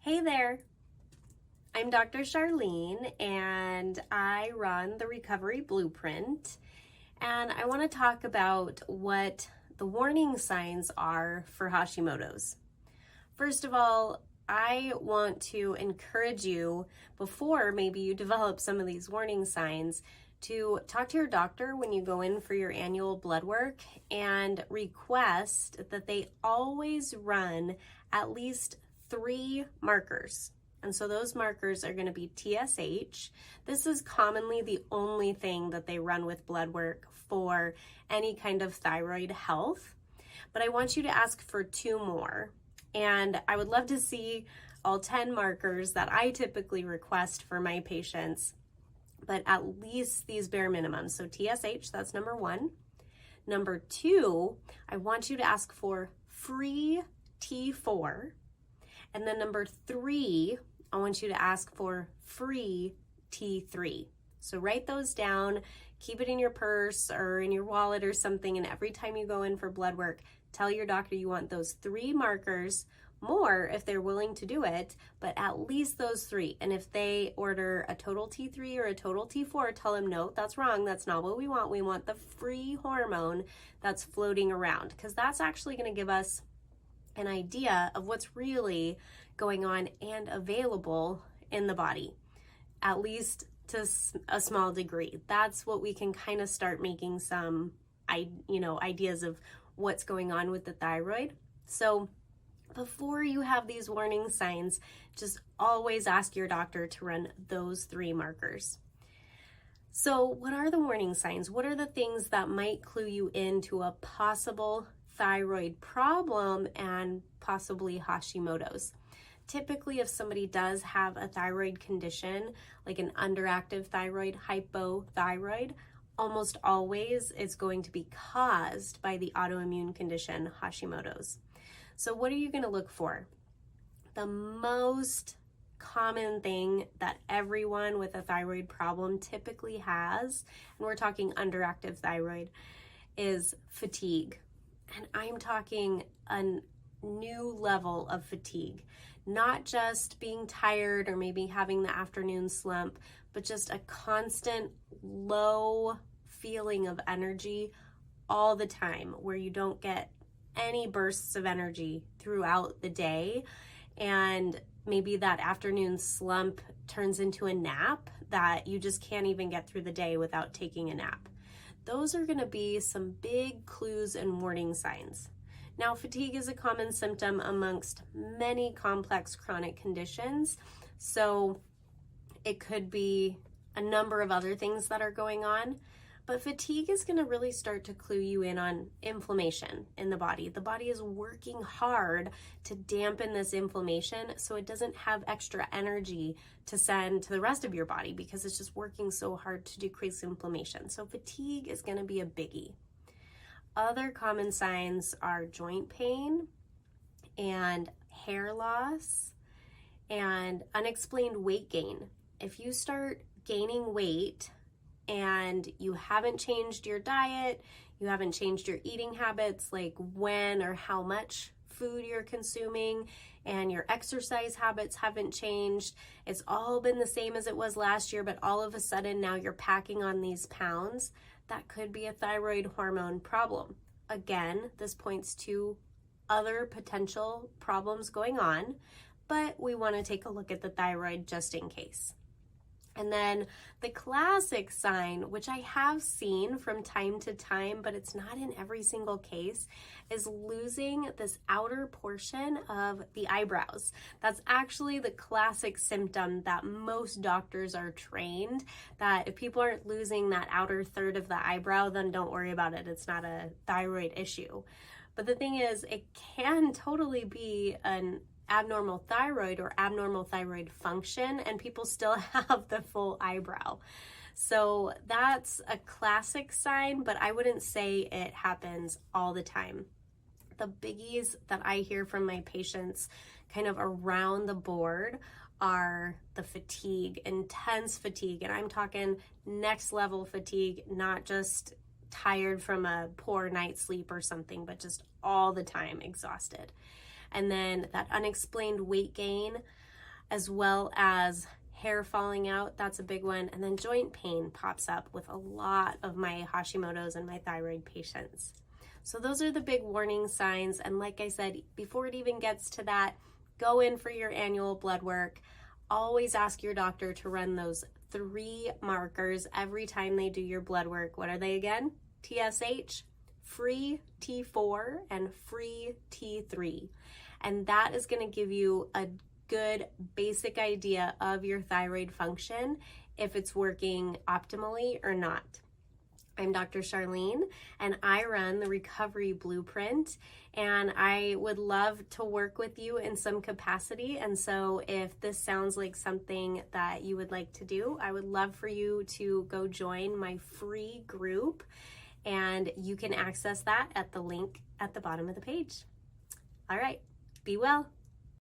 Hey there, I'm Dr. Charlene and I run the Recovery Blueprint, and I want to talk about what the warning signs are for Hashimoto's. First of all, I want to encourage you, before maybe you develop some of these warning signs, to talk to your doctor when you go in for your annual blood work and request that they always run at least 3 markers. And so those markers are going to be TSH. This is commonly the only thing that they run with blood work for any kind of thyroid health. But I want you to ask for 2 more. And I would love to see all 10 markers that I typically request for my patients, but at least these bare minimums. So TSH, that's number 1. Number 2, I want you to ask for free T4. And then number 3, I want you to ask for free T3. So write those down, keep it in your purse or in your wallet or something, and every time you go in for blood work, tell your doctor you want those 3 markers, more if they're willing to do it, but at least those 3. And if they order a total T3 or a total T4, tell them, no, that's wrong. That's not what we want. We want the free hormone that's floating around, because that's actually going to give us an idea of what's really going on and available in the body, at least to a small degree. That's what we can kind of start making some ideas of what's going on with the thyroid. So before you have these warning signs, just always ask your doctor to run those 3 markers. So what are the warning signs? What are the things that might clue you into a possible thyroid problem and possibly Hashimoto's? Typically, if somebody does have a thyroid condition, like an underactive thyroid, hypothyroid, almost always it's going to be caused by the autoimmune condition Hashimoto's. So what are you going to look for? The most common thing that everyone with a thyroid problem typically has, and we're talking underactive thyroid, is fatigue. And I'm talking a new level of fatigue, not just being tired or maybe having the afternoon slump, but just a constant low feeling of energy all the time, where you don't get any bursts of energy throughout the day. And maybe that afternoon slump turns into a nap that you just can't even get through the day without taking a nap. Those are going to be some big clues and warning signs. Now, fatigue is a common symptom amongst many complex chronic conditions, so it could be a number of other things that are going on, but fatigue is going to really start to clue you in on inflammation in the body. The body is working hard to dampen this inflammation so it doesn't have extra energy to send to the rest of your body, because it's just working so hard to decrease inflammation. So fatigue is going to be a biggie. Other common signs are joint pain and hair loss and unexplained weight gain. If you start gaining weight and you haven't changed your diet, you haven't changed your eating habits, like when or how much food you're consuming, and your exercise habits haven't changed, it's all been the same as it was last year, but all of a sudden now you're packing on these pounds, that could be a thyroid hormone problem. Again, this points to other potential problems going on, but we want to take a look at the thyroid just in case. And then the classic sign, which I have seen from time to time, but it's not in every single case, is losing this outer portion of the eyebrows. That's actually the classic symptom that most doctors are trained, that if people aren't losing that outer third of the eyebrow, then don't worry about it. It's not a thyroid issue. But the thing is, it can totally be an abnormal thyroid or abnormal thyroid function, and people still have the full eyebrow. So that's a classic sign, but I wouldn't say it happens all the time. The biggies that I hear from my patients kind of around the board are the fatigue, intense fatigue, and I'm talking next level fatigue, not just tired from a poor night's sleep or something, but just all the time exhausted. And then that unexplained weight gain. as well as hair falling out. That's a big one. And then joint pain pops up with a lot of my Hashimoto's and my thyroid patients. So those are the big warning signs. And like I said, before it even gets to that, go in for your annual blood work. Always ask your doctor to run those 3 markers every time they do your blood work. What are they again? TSH, free T4, and free T3. And that is going to give you a good basic idea of your thyroid function, if it's working optimally or not. I'm Dr. Charlene, and I run the Recovery Blueprint, and I would love to work with you in some capacity. And so if this sounds like something that you would like to do, I would love for you to go join my free group, and you can access that at the link at the bottom of the page. All right, be well.